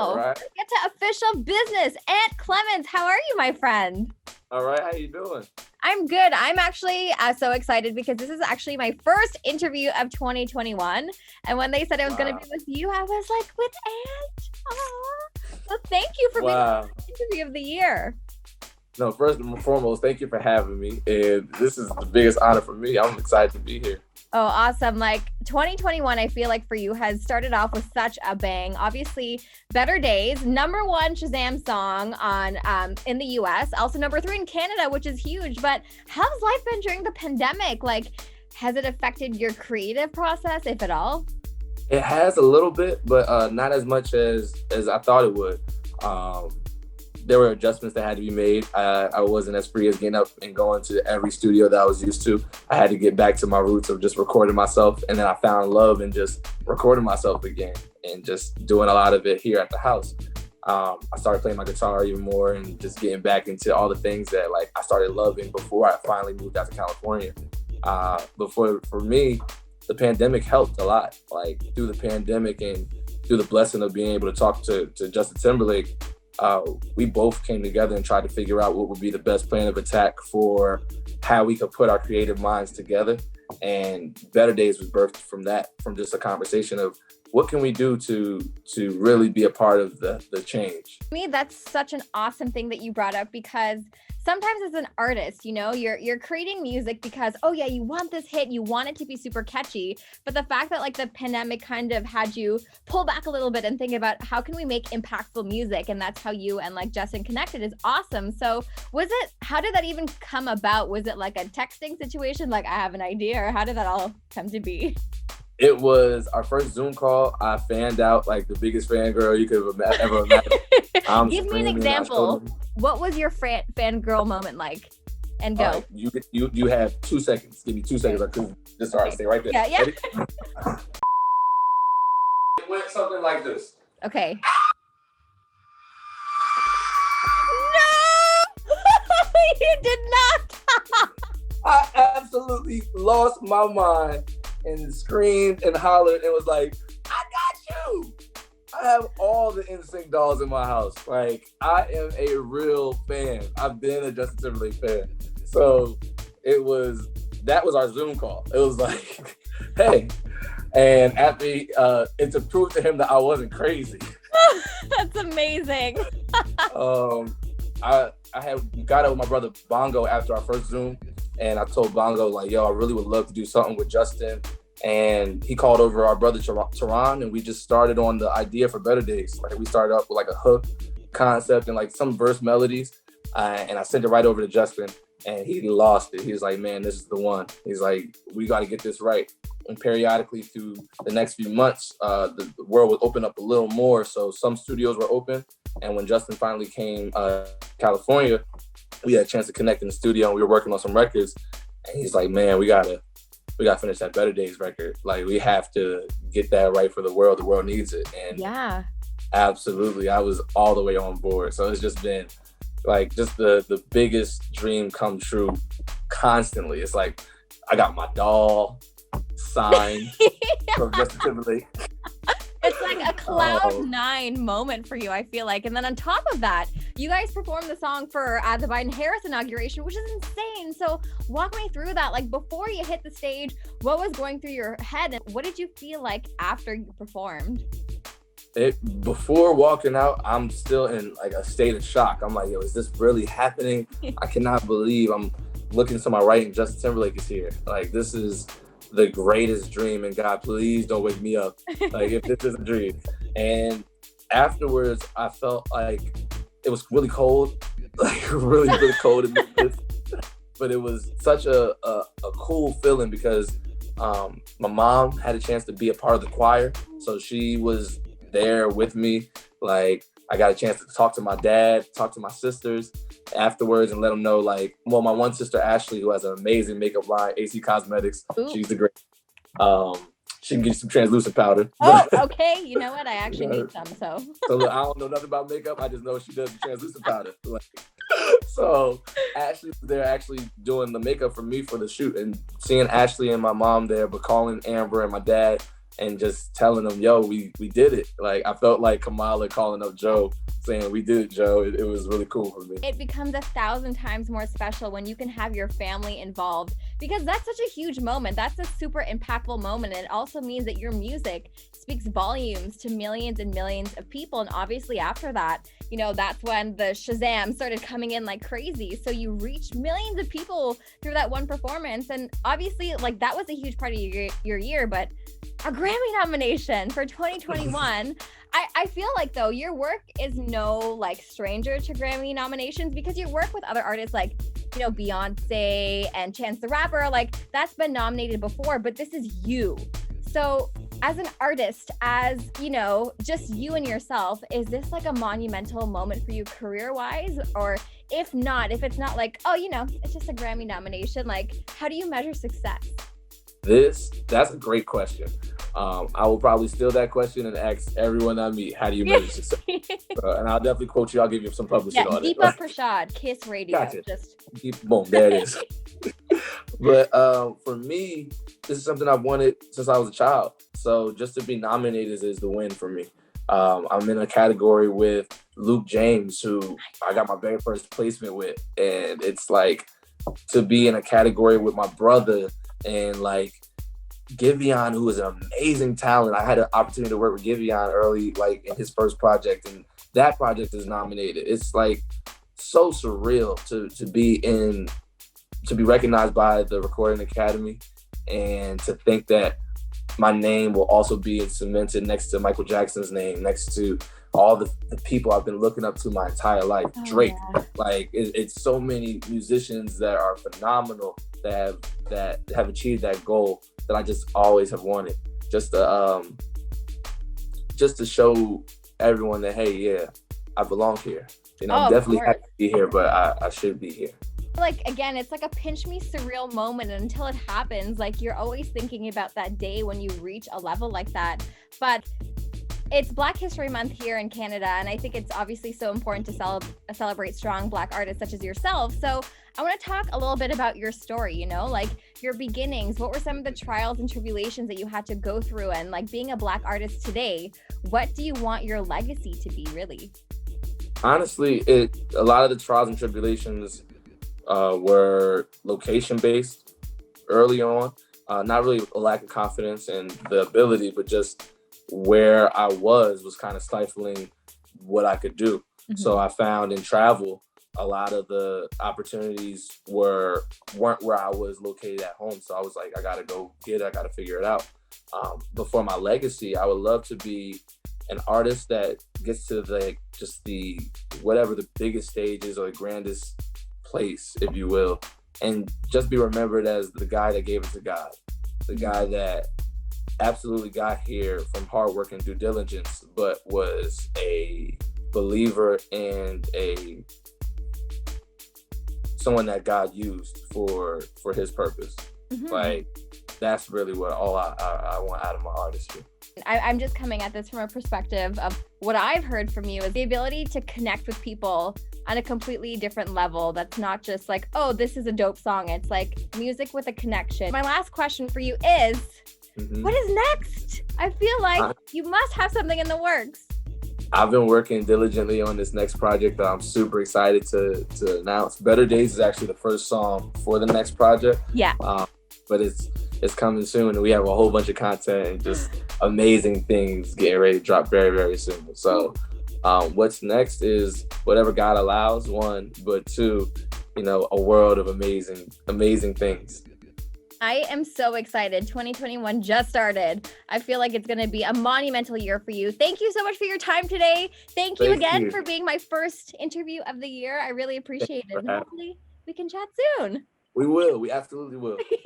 All right. Let's get to official business. Aunt Clemons, how are you, my friend? All right. How you doing? I'm good. I'm actually so excited because this is actually my first interview of 2021. And when they said I was going to be with you, I was like, with Aunt? Aww. So thank you for being the interview of the year. No, first and foremost, thank you for having me. And this is the biggest honor for me. I'm excited to be here. Oh, awesome. Like 2021, I feel like for you has started off with such a bang. Obviously, Better Days, #1 Shazam song on in the US, also #3 in Canada, which is huge. But how's life been during the pandemic? Like, has it affected your creative process, if at all? It has a little bit, but not as much as I thought it would. There were adjustments that had to be made. I wasn't as free as getting up and going to every studio that I was used to. I had to get back to my roots of just recording myself. And then I found love in just recording myself again and just doing a lot of it here at the house. I started playing my guitar even more and just getting back into all the things that like I started loving before I finally moved out to California. But for me, the pandemic helped a lot. Like through the pandemic and through the blessing of being able to talk to Justin Timberlake, we both came together and tried to figure out what would be the best plan of attack for how we could put our creative minds together. And Better Days was birthed from that, from just a conversation of what can we do to really be a part of the change. To me, that's such an awesome thing that you brought up, because sometimes as an artist, you know, you're creating music because, oh yeah, you want this hit, you want it to be super catchy. But the fact that like the pandemic kind of had you pull back a little bit and think about how can we make impactful music? And that's how you and like Justin connected is awesome. So how did that even come about? Was it like a texting situation? Like I have an idea, or how did that all come to be? It was our first Zoom call. I fanned out like the biggest fangirl you could have ever imagined. Give me an example. What was your fangirl moment like? And go. Right, you have 2 seconds. Give me 2 seconds. Just all right, stay right there. Yeah. Ready? It went something like this. Okay. No! You did not! I absolutely lost my mind and screamed and hollered and was like, I got you! I have all the NSYNC dolls in my house. Like, I am a real fan. I've been a Justin Timberlake fan. So that was our Zoom call. It was like, hey. And after and to prove to him that I wasn't crazy. That's amazing. I had got up with my brother Bongo after our first Zoom. And I told Bongo, like, yo, I really would love to do something with Justin. And he called over our brother Tehran, and we just started on the idea for Better Days. Like, we started up with like a hook concept and like some verse melodies. And I sent it right over to Justin, and he lost it. He was like, man, this is the one. He's like, we got to get this right. And periodically through the next few months, the world would open up a little more. So some studios were open. And when Justin finally came to California, we had a chance to connect in the studio, and we were working on some records. And he's like, man, we gotta finish that Better Days record. Like, we have to get that right for the world. The world needs it. And yeah, absolutely, I was all the way on board. So it's just been like just the biggest dream come true constantly. It's like I got my doll signed from Justin Timberlake. It's like a cloud9 moment for you, I feel like. And then on top of that, you guys performed the song for the Biden-Harris Inauguration, which is insane. So walk me through that. Like, before you hit the stage, what was going through your head? And what did you feel like after you performed? Before walking out, I'm still in like a state of shock. I'm like, yo, is this really happening? I cannot believe I'm looking to my right and Justin Timberlake is here. Like, this is the greatest dream, and God, please don't wake me up. Like, if this is a dream. And afterwards, I felt like it was really cold, like really, really cold in this. But it was such a cool feeling because my mom had a chance to be a part of the choir. So she was there with me. Like, I got a chance to talk to my dad, talk to my sisters afterwards, and let them know, like, well, my one sister, Ashley, who has an amazing makeup line, AC Cosmetics. Ooh. She's the great. She can get you some translucent powder. Oh, okay. You know what? I actually need some, so. So look, I don't know nothing about makeup. I just know she does the translucent powder. So Ashley was there actually doing the makeup for me for the shoot, and seeing Ashley and my mom there, but calling Amber and my dad, and just telling them, yo, we did it. Like, I felt like Kamala calling up Joe saying, we did it, Joe. It was really cool for me. It becomes 1,000 times more special when you can have your family involved, because that's such a huge moment. That's a super impactful moment. And it also means that your music speaks volumes to millions and millions of people. And obviously after that, you know, that's when the Shazam started coming in like crazy. So you reached millions of people through that one performance. And obviously, like, that was a huge part of your year, but a Grammy nomination for 2021. I feel like, though, your work is no like stranger to Grammy nominations, because you work with other artists like, you know, Beyonce and Chance the Rapper. Like, that's been nominated before, but this is you. So as an artist, as, you know, just you and yourself, is this like a monumental moment for you career-wise? Or if not, if it's not like, oh, you know, it's just a Grammy nomination, like, how do you measure success? That's a great question. I will probably steal that question and ask everyone I meet, how do you measure success? And I'll definitely quote you. I'll give you some publishing on it. Deepa Prashad, Kiss Radio. Gotcha. Boom, there it is. But for me, this is something I've wanted since I was a child. So just to be nominated is the win for me. I'm in a category with Luke James, who I got my very first placement with. And it's like, to be in a category with my brother and like Giveon, who is an amazing talent. I had an opportunity to work with Giveon early, like in his first project, and that project is nominated. It's like so surreal to be recognized by the Recording Academy, and to think that my name will also be cemented next to Michael Jackson's name, next to all the people I've been looking up to my entire life. Drake, like it's so many musicians that are phenomenal that have achieved that goal that I just always have wanted. Just to show everyone that, hey, yeah, I belong here. You know, I'm definitely happy to be here, but I should be here. Like, again, it's like a pinch me surreal moment. And until it happens, like, you're always thinking about that day when you reach a level like that. But it's Black History Month here in Canada, and I think it's obviously so important to celebrate strong Black artists such as yourself. So I want to talk a little bit about your story, you know, like your beginnings. What were some of the trials and tribulations that you had to go through? And like, being a Black artist today, what do you want your legacy to be, really? Honestly, a lot of the trials and tribulations were location-based early on. Not really a lack of confidence and the ability, but just where I was kind of stifling what I could do. Mm-hmm. So I found in travel, a lot of the opportunities weren't where I was located at home. So I was like, I gotta go get it, I gotta figure it out. But for my legacy, I would love to be an artist that gets to the whatever the biggest stage is, or the grandest place, if you will, and just be remembered as the guy that gave it to God, the guy that absolutely got here from hard work and due diligence, but was a believer and someone that God used for his purpose. Mm-hmm. Like, that's really what all I want out of my artistry. I'm just coming at this from a perspective of what I've heard from you is the ability to connect with people on a completely different level. That's not just like, oh, this is a dope song. It's like music with a connection. My last question for you is, what is next? I feel like you must have something in the works. I've been working diligently on this next project that I'm super excited to announce. Better Days is actually the first song for the next project. Yeah. But it's coming soon, and we have a whole bunch of content and just amazing things getting ready to drop very, very soon. So what's next is whatever God allows, one, but two, you know, a world of amazing things. I am so excited. 2021 just started. I feel like it's going to be a monumental year for you. Thank you so much for your time today. Thank you again for being my first interview of the year. I really appreciate it. And hopefully we can chat soon. We will. We absolutely will.